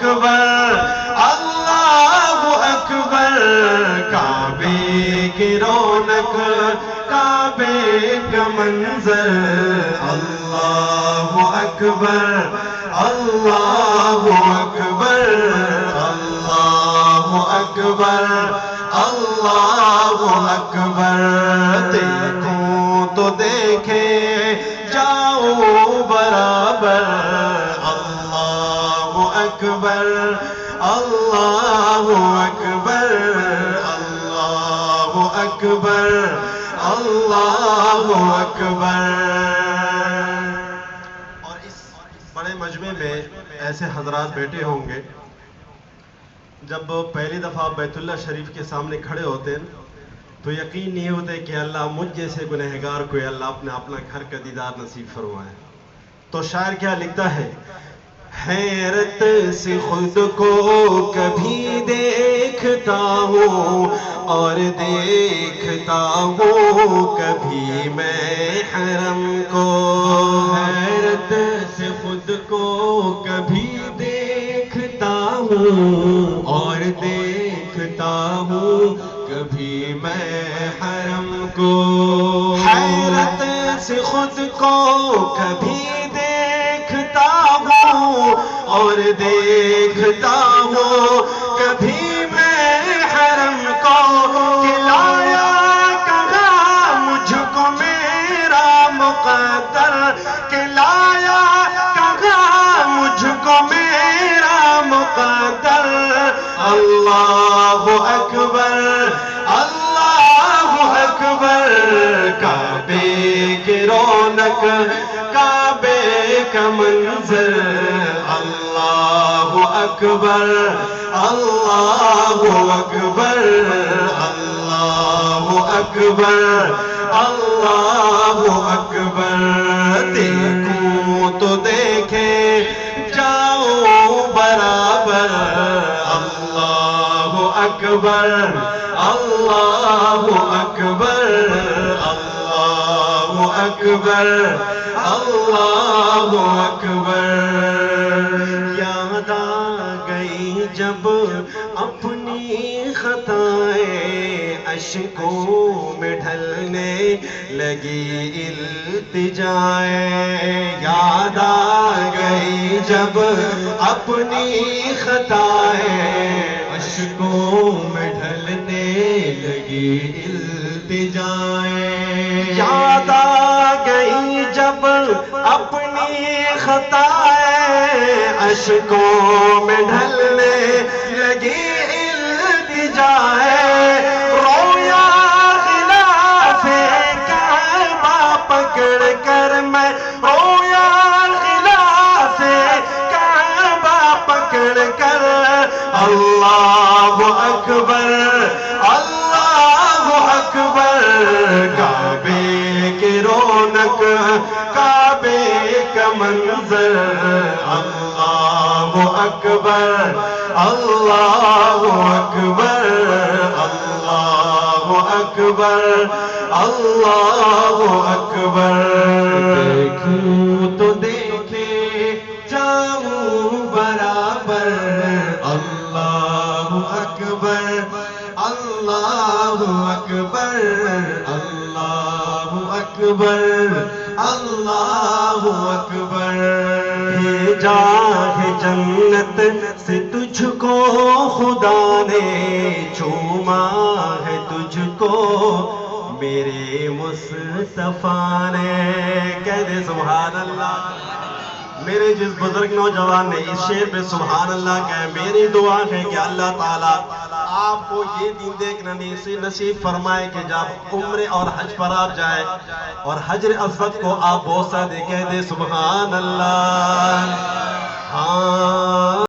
اکبر اللہ اکبر کعبے کی رونق کعبے کا منظر اللہ اکبر اللہ اکبر اللہ اکبر اللہ اکبر دیکھوں تو دیکھے جاؤ برابر اللہ اکبر اللہ اکبر اللہ اکبر اللہ اکبر. اور اس بڑے مجمع میں ایسے حضرات بیٹھے ہوں گے جب پہلی دفعہ بیت اللہ شریف کے سامنے کھڑے ہوتے ہیں تو یقین نہیں ہوتے کہ اللہ مجھ جیسے گنہگار کو اپنا گھر کا دیدار نصیب فرمائے. تو شاعر کیا لکھتا ہے؟ حیرت سے خود کو کبھی دیکھتا ہوں اور دیکھتا ہوں کبھی میں حرم کو. حیرت سے خود کو کبھی دیکھتا ہوں اور دیکھتا ہوں کبھی میں حرم کو. حیرت سے خود کو کبھی دیکھتا ہوں اور دیکھتا ہوں کبھی میں حرم کو. کلایا کہاں مجھ کو میرا مقدر کلایا کہاں مجھ کو میرا مقدر. اللہ اکبر اللہ اکبر کعبے کی رونق کعبے کا منظر اللہ اکبر اللہ اکبر اللہ اکبر اللہ اکبر. دیکھوں تو دیکھے جاؤ برابر اللہ اکبر اللہ اکبر اللہ اکبر اللہ اکبر. یاد آ گئی جب اپنی خطائیں اشکوں میں ڈھلنے لگی التجائیں. یاد آ گئی جب اپنی خطائیں اشکوں میں ڈھلنے لگی التجائیں. یاد آ گئی جب اپنی خطائیں اشکوں میں ڈھلنے لگی التجائیں. رویا خلاف کعبہ پکڑ کر میں رویا خلاف کعبہ پکڑ کر. اللہ اکبر اللہ اکبر کعبے کی رونق کعبے کا منظر اللہ اکبر اللہ اکبر اللہ اکبر اللہ اکبر. دیکھوں تو دیکھے جاؤں برابر اللہ اکبر اللہ اکبر اللہ اکبر اللہ اکبر. بھیجا ہے جنت سے تجھ کو خدا نے چوما ہے تجھ کو میرے مصطفیٰ نے. کہہ دے سبحان اللہ. میرے جس بزرگ نوجوان نے اس شعر پہ سبحان اللہ کہا، میری دعا ہے کہ اللہ تعالیٰ آپ کو یہ دین دیکھنا نصیب فرمائے کہ جب عمرے اور حج پر آپ جائیں اور حجر اسود کو آپ بوسہ دے کہہ دے سبحان اللہ. ہاں